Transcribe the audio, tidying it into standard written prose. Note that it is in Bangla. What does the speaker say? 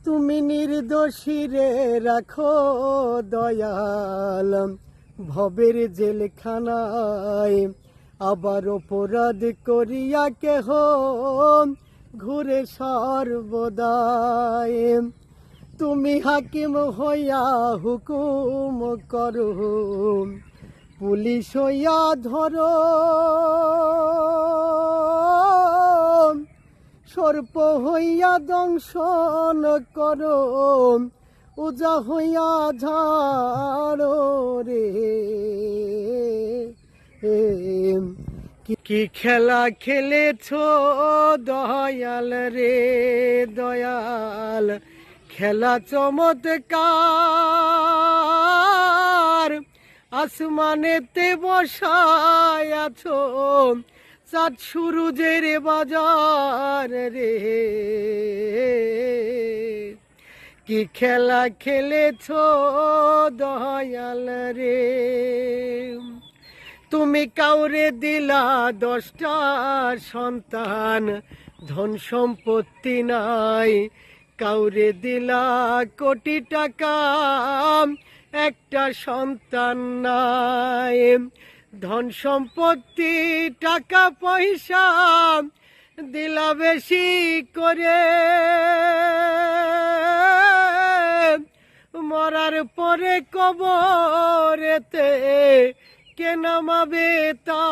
তুমি নির্দোষী রে রাখো দয়াল ভবের জেলখানায়, আবার অপরাধ করিয়া কেহ ঘুরে সর্বদাই। তুমি হাকিম হইয়া হুকুম করো, পুলিশ হইয়া ধরো, সর্প হইয়া দংশন করো, উজা হইয়া ঝাড়ো রে। কি খেলা খেলেছ দয়াল রে দয়াল, খেলা চমৎকার, আসমানেতে বসায় আছো চাঁদ সূরজের বাজার রে। কি খেলা খেলেছ দয়াল রে। তুমি কাউরে দিলা 10টা সন্তান, ধন সম্পত্তি নাই, কাউরে দিলা কোটি টাকা, একটা সন্তান নাই। ধন সম্পত্তি টাকা পয়সা দিলা বেশি করে, মরার পরে কবরেতে কে নামাবে তা